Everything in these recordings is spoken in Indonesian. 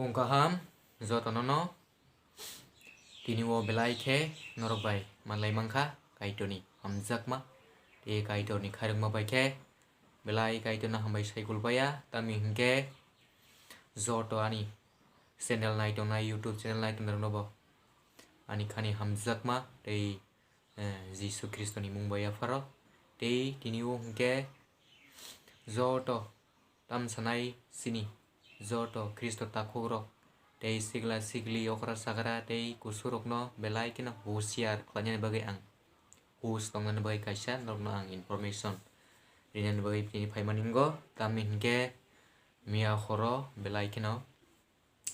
Kung kaham jotonono tini wo belai ke norok bai manlai mangka kaitoni hamjakma te kaitoni khairungma bai ke belai kaitona hambai saikul baya tami hingke joto ani channel naitong nai YouTube channel naitong nobo ani khani hamjakma tei Jisu Kristoni mung baya faro tei tini wo hingke joto tam sanai sini joto Kristo takhok rok tei sigla sigli okra sakra tei kusurok no belai kino husiar khlaiani bagai ang hus tongani bagai kaisa norokno ang information rinani bagai tini phaimaningo tami hingke mia khoro belai kino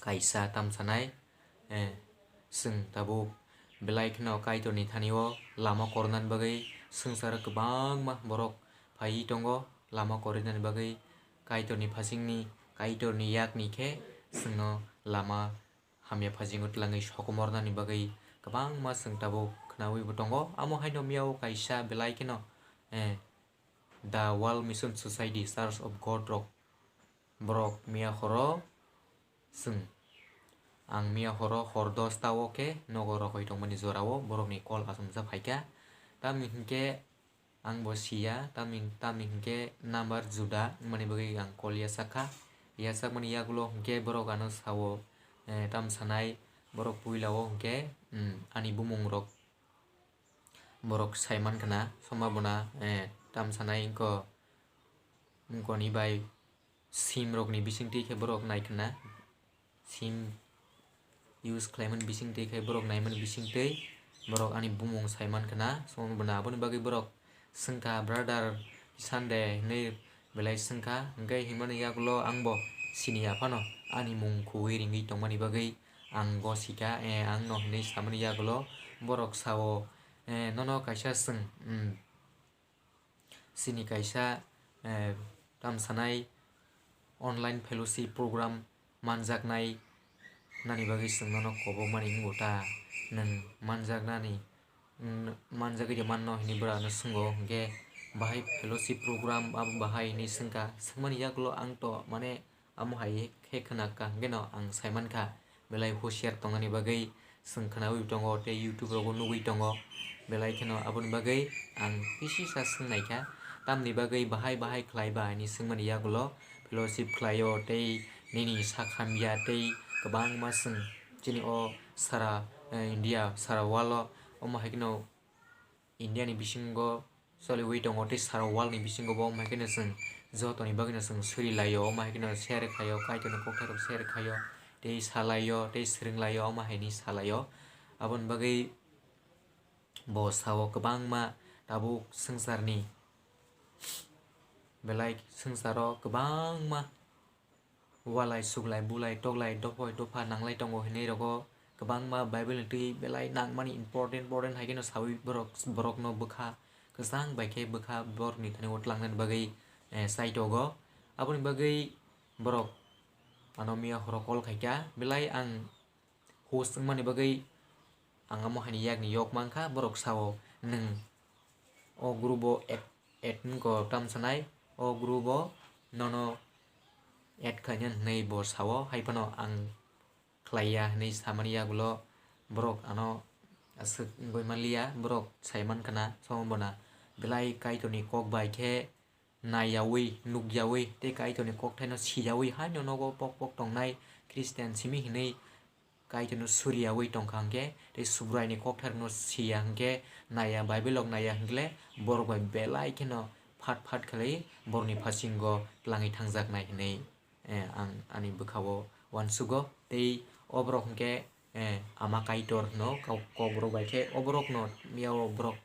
kaisa tam sanai sung tabuk belai kino kaitoni thanio lama kornani bagai sungsar kwbangma borok phai tongo lama korinani bagai kaitoni phasingni kaitorni yakni khe sungno lama hamya phajingo tlangai sokomornani bagai kwbangma sung tabuk khnawi bo tongo amo haino miao kaisa belai kino the World Mission Society Church of God rok borok mia khoro sung ang mia khoro hor 10 ta o ke nogoro hoi tongmani jorao borokni call asumjak phaika tami hingke ang bo sia tami hingke number juda mani bagai ang call yasakha yasakmani yagulo hingke borok ano sawo tam sanai borok puilao hingke ani bumung rok borok saiman kana somabona tam sanai ingko ni bai sim rok ni bisingti khe borok naikana sim use khlaiman bisingti khe borok naiman bisingtei borok ani bumung saiman kana somabona aboni bagai borok sungka brother Sunday nei belai sungka hingke himani yagulo angbo sini apano ani mung khuwi ringui tongmani bagai ang go sika ang no hinui samani yagulo borok sawo nono kaisa sung sini kaisa tam sanai online fellowship program manjaknai nani bagai sung nono kobokmani ngota nung manjaknani manjagui manno hini bra no sungo hingke bahai fellowship program abo bahai ni sungka sungmani yagulo ang to mane amo hai khe khanaka hingkeno ang saimankha belai husiar tongani bagai sung khanawi tongo tei YouTube rogo nugui tongo belai kheno aboni bagai ang pisisa sungnaikha tamni bagai bahai khlaiba ni sungmani yagulo fellowship khlaio tei nini sakhamya tei kwbangma sung chini o sara India sara world o omo haikeno India ni bisingo choliwi tongo tei sara world ni bisingo bo omo haikeno sung jotoni bagui no sung surilaio omo haikeno share khaio kaitoni koktharok share khaio tei salaio tei swrwnglaio omo haini salaio aboni bagai bo sawo kwbangma tabuk sungsarni belai sungsaro kwbangma walai suglai bulai toklai dopoi dopa nanglai tongo hinui rogo kwbangma Bible ni tui belai nangmani important haikeno sawi borok no bwkha kwchang bai khe bwkha borokni thanio tlangnani bagai saitogo aboni bagai borok ano mia khoro call khaika belai ang host wngmani bagai ang amo haini yakni yok mangkha borok sawo nung o group o add ko tam sanai o group o nono add khainani nei bo sawo haifano ang khlaiya hinui samani yagulo borok ano aswk wngoi manliya borok saiman kana somabona belai kaitoni kok bai khe naiyawi nukyawi tei kaitoni kok thaino siyawi haino nogo pok tongnai Christian simi hinui kaitoni suryawi tongkha hingke tei subrai ni kokthar no siya hingke naya Bible rok naya hingkle borok bai belai kheno phat khlai borni phasingo tlangai thangjaknai hinui ang ani bwkhao uansugo tei o borok hingke ama kaitor no kok borok bai khe o borok no miao borok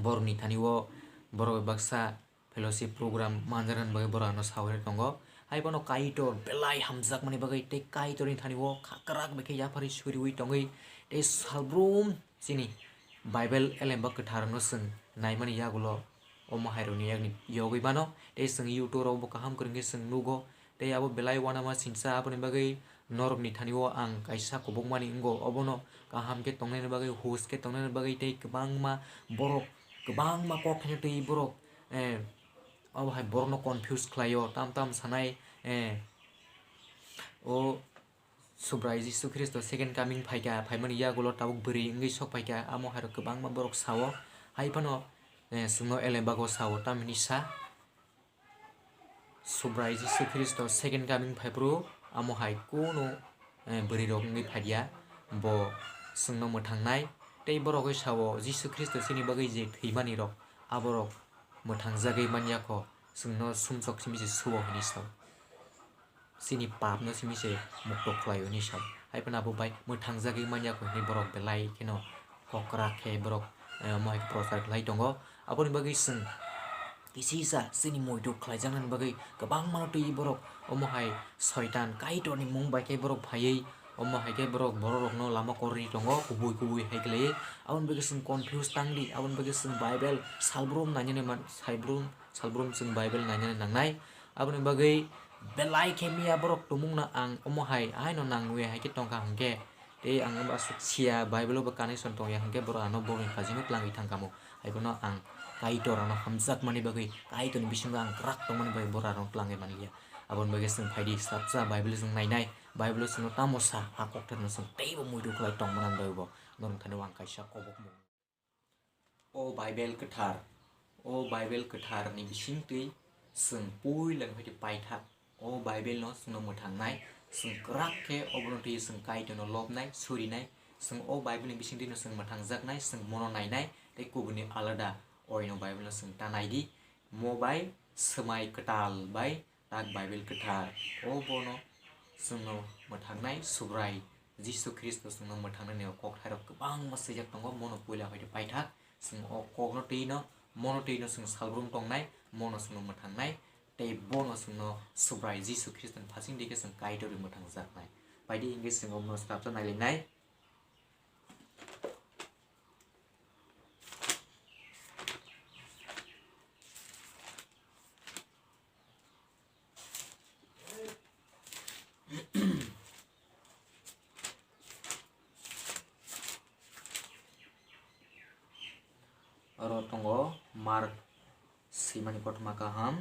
borni thanio borok baksa fellowship program manjarani bagai borok no sawari tongo haibano kaitor belai hamjakmani bagai tei kaitorni thanio khakrak bai khe yapari suriwi tongoi tei salbrum chini Bible elemba kwthar no sung naimani yagulo omo haironi yakni yogui mano tei sung YouTube rok bo kaham kwrwngkhe sung nugo tei abo belai uanama singsa aboni bagai norokni thanio ang kaisa kobokmani wnggo obono kaham khe tongnani bagai hush khe tongnani bagai tei kwbangma borok kwbangma kok thaino tui borok abo hai borok no confuse khlaio tam sanai o subrai Jisu Kristo second coming phaika phaimani yagolo tabuk beri ngi sok phaika amo hairo kwbang ma borok sao haifano sungno elembago sao tamini sa subrai Jisu Kristo second coming phaibro amo hai kuno beri rok ngi phaiya bo sungno mothangnai tei borok sao Jisu Kristo sini bagai je thimani rok aborok mothangjagui manyako sungno sumsok simi je suo hini sao sini pap no simi se mukto khlaio ni sao haifana bo bai mothangjagui manyako ni borok belai keno kokra khe borok mohai prosar khlai tongo aboni bagai sung kisisa sini moido khlaijangan bagai kwbang mano tui borok omohai shaitan kaito ni mung bai ke borok phaiei omohai ke borok no lama korri tongo kubui haiklei abon bagai sung confuse tangdi abon bagai sung bible salbrum nanyane man salbrum sung bible nanyane nangnai aboni bagai belai kemia borok tumungna ang omohai aino nangwe haike tongka hangke te ang ba sia bible ba connection tong ya hangke borok ano borok khajinu tlangi thangkamo haibono ang kaito rano hamjak mani bagai kaito ni bisingo ang krak tongmani bagai borok rano tlangi manlia abon bagai sung phaidi sapsa bible sung nainai bible sung tamosa hakok tan sung teibo muidu khlai tongmanan baibo non thano ang kaisa kobok mu o bible kethar ni bising tui sung pui lang hoi paithak o bible no sung no mothangnai sung krak ke obronti sung kaito no lobnai surinai sung o bible ni bising no sung mothangjaknai sung mono nainai tei kubuni alada oino bible no sung tanai di mobile semai ketal bai tak bible kethar o bono sung no mothangnai subrai Jisu Kristo sung no mothangnai ne kok thairok kwbang masajak tongo mono puila hoi paithak sung o kok no tei no mono tei no sung salbrum tongnai mono sung no mothangnai tei bono sung no subrai Jisu Kristo phasing dike sung kaito ri mothangjak baidi ingge sung omno stapsa nailenai oro tongo Mark simani kotma kaham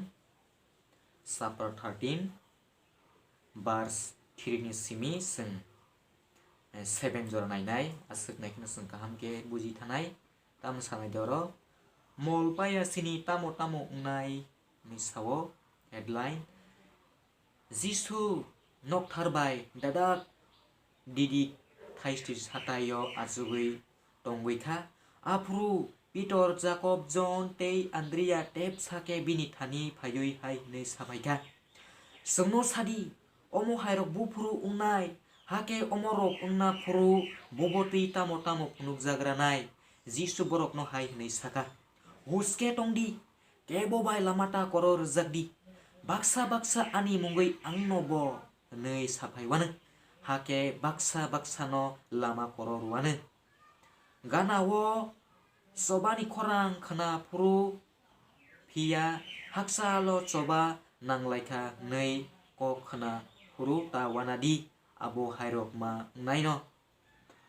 chapter 13 verse 3 ni simi sung 7 jora nainai asuk naikna sung kaham ke buji thanai tam sanai doro mol paya sini tamo ungnai ni sawo headline Jisu nok tharbai dadak didi thaisti satayo ajugui tongui kha afru Peter, Jacob, John, Tei, Andrea, Tep, Sake, Bini, Thani, Phayui, Hai, Nei, Samaika. Sungno Sadi, Omo Hairok Bufuru Unai, Hake Omorok Unna Furu, Boboti Tamo Punuk Zagranai, Jisu Borok no Hai, Nei, Saka. Huske Tongdi, Kebo Bai Lamata Koror Zagdi, Baksa Ani Mungui Angnobo, Nei, Sapaiwan, Hake Baksa no Lama Koror Wane. Gana wo Sobani korang khana puru pia haksa lo coba nanglaika nei ko khana puru ta wanadi abo hairok ma naino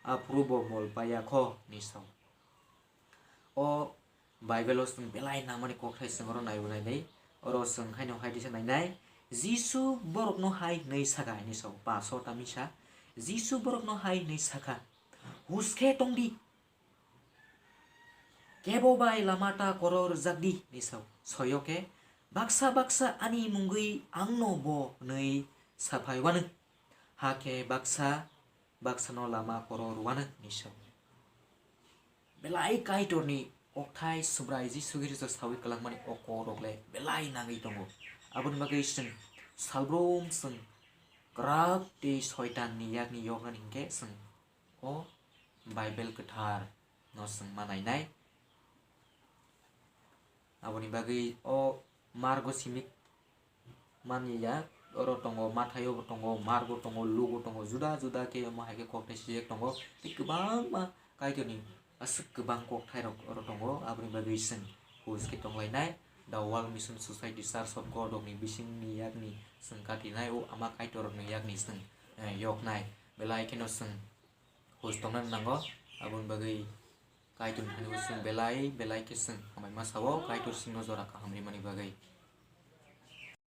apuru bo mol paya kho niso o bible sung belai namani ko khai sungro nai bunai nei oro sung haino haidi sa nai Jisu borok no hai nei saka niso paso tamisa Jisu borok no hai nei saka huske tongdi Kebo bai lamata koror jagdi nisau soyoke baksa ani mungui angno bo nei sapai wan hake baksa no lama koror wan nisau belai kaitor ni okthai subrai Jisu Kristo sawi kalangmani okorokle belai nangi tongo abun bagai sung salbrum sung krak te shaitan ni yakni yogan hingke sung o bible kethar no sung manai nai aboni bagai o margo simik mania oro tongo mathayo tongo margo tongo lugo tongo juda ke mo haike kokte sijek tongo tikbang ma kaitoni asuk kubang kokthai rok oro tongo aboni bagai sing huske tonglainai the world mission society church of god ni bising ni yakni sing katinai o ama kaitor ni yakni sing yoknai belai keno sing hus tongnan nango abon bagai Kaitor hanu sung belai ke sung amai masawo kaitor sing no jora ka hamri mani bagai